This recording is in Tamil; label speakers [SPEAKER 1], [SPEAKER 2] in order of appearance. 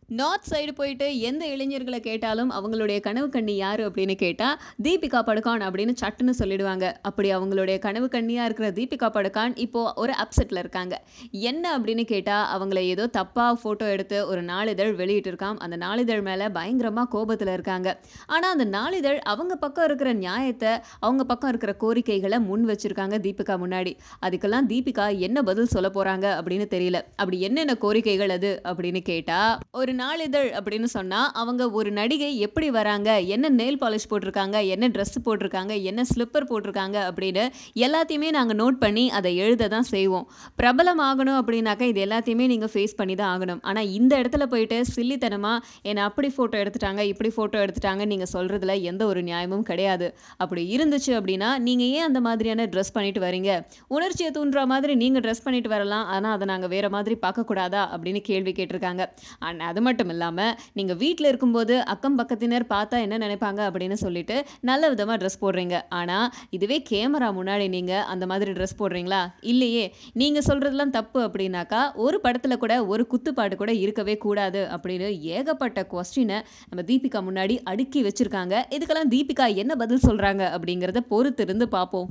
[SPEAKER 1] நார்த் சைடு போயிட்டு எந்த இளைஞர்கள கேட்டாலும் அவங்களுடைய கனவு கன்னி யாரு அப்படின்னு கேட்டா, தீபிகா படுகோன் அப்படின்னு சட்டுன்னு சொல்லிடுவாங்க. அப்படி அவங்களுடைய கனவு கன்னியா இருக்கிற தீபிகா படுகோன் இப்போ ஒரு அப்செட்ல இருக்காங்க. என்ன அப்படின்னு கேட்டா, அவங்கள ஏதோ தப்பா ஃபோட்டோ எடுத்து ஒரு நாளிதழ் வெளியிட்டிருக்காம். அந்த நாளிதழ் மேல பயங்கரமா கோபத்துல இருக்காங்க. ஆனா அந்த நாளிதழ் அவங்க பக்கம் இருக்கிற நியாயத்த, அவங்க பக்கம் இருக்கிற கோரிக்கைகள முன் வச்சிருக்காங்க தீபிகா முன்னாடி. அதுக்கெல்லாம் தீபிகா என்ன பதில் சொல்லப் போறாங்க அப்படின்னு தெரியல. அப்படி என்னென்ன கோரிக்கைகள் அது அப்படின்னு கேட்டா, ஒரு நாளிதழ் அப்படின்னு சொன்னா, அவங்க ஒரு நடிகை எப்படி வராங்க? என்ன நெயில் பாலிஷ் போட்டிருக்காங்க? என்ன ட்ரெஸ் போட்டிருக்காங்க? என்ன ஸ்லிப்பர் போட்டிருக்காங்க? அப்படின்னு எல்லாத்தையுமே நாங்க நோட் பண்ணி அத எழுத தான் செய்வோம். பிரபலம் ஆகணும் அப்படின்னாக்கா, இது எல்லாத்தையுமே நீங்க ஃபேஸ் பண்ணி தான் ஆகணும். ஆனா இந்த இடத்துல போயிட்டு சில்லித்தனமா என்ன அப்படி ஃபோட்டோ எடுத்துட்டாங்க, இப்படி ஃபோட்டோ எடுத்துட்டாங்கன்னு நீங்க சொல்றதுல எந்த ஒரு நியாயமும் கிடையாது. அப்படி இருந்துச்சு அப்படின்னா, நீங்க ஏன் அந்த மாதிரியான ட்ரெஸ் பண்ணிட்டு வரீங்க? உணர்ச்சிய தூண்டுற மாதிரி நீங்க ட்ரெஸ் பண்ணிட்டு வரலாம். ஆனா அத நாங்க வேற மாதிரி பார்க்கக்கூடாதா? அப்படின்னு கேள்வி கேட்டிருக்காங்க. அது மட்டும் இல்லாம, நீங்க வீட்ல இருக்கும்போது அக்கம் பக்கத்தினர் பார்த்தா என்ன நினைப்பாங்க அப்படின்னு சொல்லிட்டு, நல்ல விதமா ட்ரெஸ் போடுறீங்க. ஆனா, இதுவே கேமரா முன்னாடி நீங்க அந்த மாதிரி ட்ரெஸ் போடுறீங்களா? இல்லையே! நீங்க சொல்றதெல்லாம் தப்பு அப்படின்னாக்கா, ஒரு படத்துல கூட ஒரு குத்துப்பாட்டு கூட இருக்கவே கூடாது அப்படின்னு ஏகப்பட்ட கொஸ்டின நம்ம தீபிகா முன்னாடி அடுக்கி வச்சிருக்காங்க. இதுக்கெல்லாம் தீபிகா என்ன பதில் சொல்றாங்க அப்படிங்கிறத பொறுத்திருந்து பார்ப்போம்.